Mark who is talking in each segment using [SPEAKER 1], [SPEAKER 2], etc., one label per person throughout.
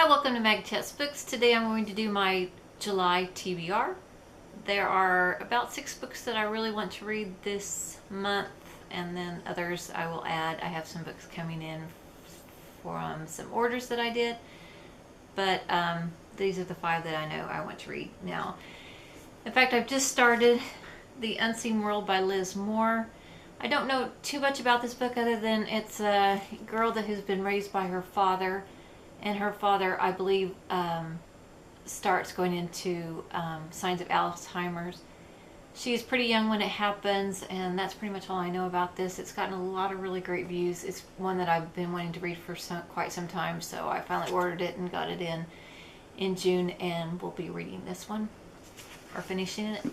[SPEAKER 1] Hi, welcome to Mag Tess Books. Today I'm going to do my July TBR. There are about 6 books that I really want to read this month, and then others I will add. I have some books coming in from some orders that I did, but these are the 5 that I know I want to read now. In fact, I've just started The Unseen World by Liz Moore. I don't know too much about this book other than it's a girl that has been raised by her father, and her father, I believe, starts going into signs of Alzheimer's. She's pretty young when it happens, and that's pretty much all I know about this. It's gotten a lot of really great reviews. It's one that I've been wanting to read for quite some time, so I finally ordered it and got it in June, and we'll be reading this one, or finishing it.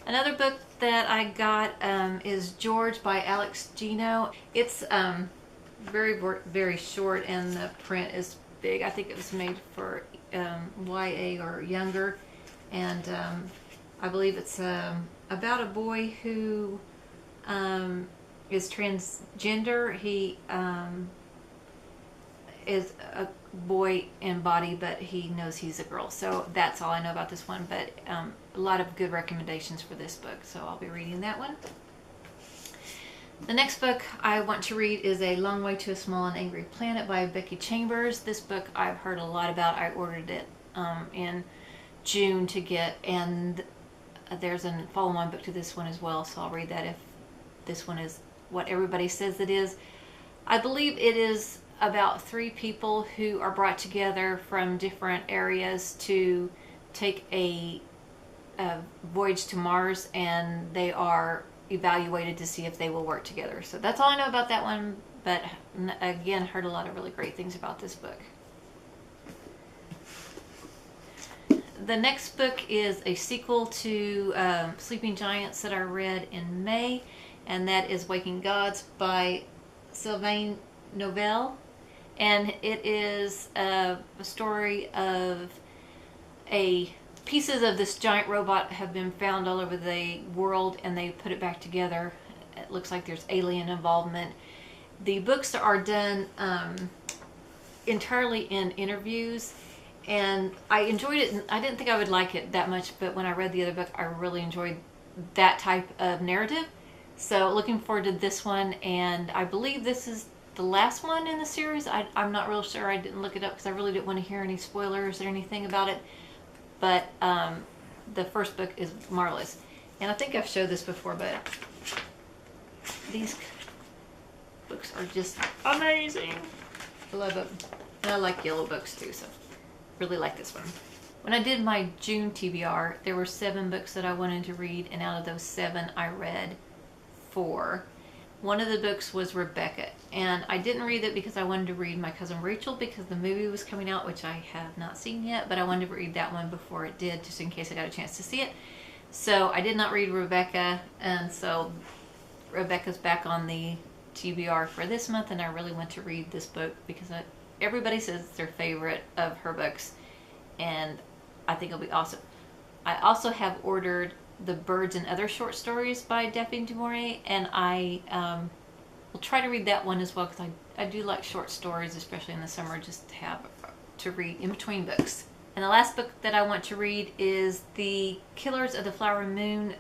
[SPEAKER 1] Another book that I got is George by Alex Gino. It's very short, and the print is big. I think it was made for YA or younger, and I believe it's about a boy who is transgender. He is a boy in body, but he knows he's a girl. So that's all I know about this one, but a lot of good recommendations for this book, so I'll be reading that one. The next book I want to read is A Long Way to a Small and Angry Planet by Becky. This book I've heard a lot about. I ordered it in June to get, and there's a follow-on book to this one as well, so I'll read that if this one is what everybody says it is. I believe it is about 3 people who are brought together from different areas to take a voyage to Mars, and they are evaluated to see if they will work together. So that's all I know about that one, but again, heard a lot of really great things about this book. The next book is a sequel to Sleeping Giants that I read in May, and that is Waking Gods by Sylvain Neuvel. And it is a story of pieces of this giant robot have been found all over the world, and they put it back together. It looks like there's alien involvement. The books are done entirely in interviews, and I enjoyed it. I didn't think I would like it that much, but when I read the other book, I really enjoyed that type of narrative. So looking forward to this one, and I believe this is the last one in the series. I'm not real sure. I didn't look it up because I really didn't want to hear any spoilers or anything about it. But the first book is marvelous. And I think I've showed this before, but these books are just amazing. I love them. And I like yellow books too, so really like this one. When I did my June TBR, there were 7 books that I wanted to read, and out of those 7, I read 4. One of the books was Rebecca, and I didn't read it because I wanted to read My Cousin Rachel because the movie was coming out, which I have not seen yet, but I wanted to read that one before it did, just in case I got a chance to see it. So I did not read Rebecca, and so Rebecca's back on the TBR for this month, and I really want to read this book because everybody says it's their favorite of her books, and I think it'll be awesome. I also have ordered The Birds and Other Short Stories by Daphne du Maurier, and I will try to read that one as well because I do like short stories, especially in the summer, just to have to read in between books. And the last book that I want to read is The Killers of the Flower Moon,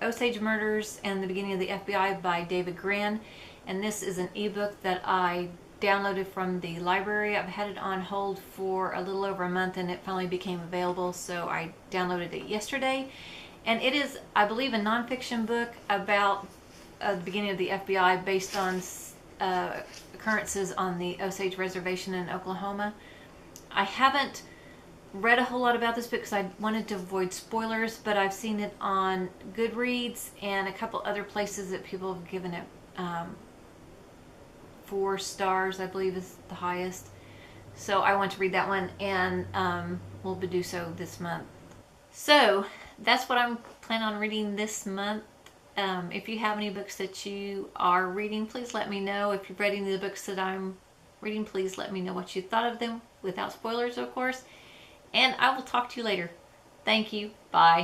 [SPEAKER 1] Osage Murders, and the Beginning of the FBI by David Grann. And this is an ebook that I downloaded from the library. I've had it on hold for a little over a month, and it finally became available, so I downloaded it yesterday. And it is, I believe, a nonfiction book about the beginning of the FBI based on occurrences on the Osage Reservation in Oklahoma. I haven't read a whole lot about this book because I wanted to avoid spoilers, but I've seen it on Goodreads and a couple other places that people have given it 4 stars, I believe is the highest. So I want to read that one, and we'll do so this month. So that's what I'm planning on reading this month. If you have any books that you are reading, please let me know. If you've read any of the books that I'm reading, please let me know what you thought of them, without spoilers, of course. And I will talk to you later. Thank you. Bye.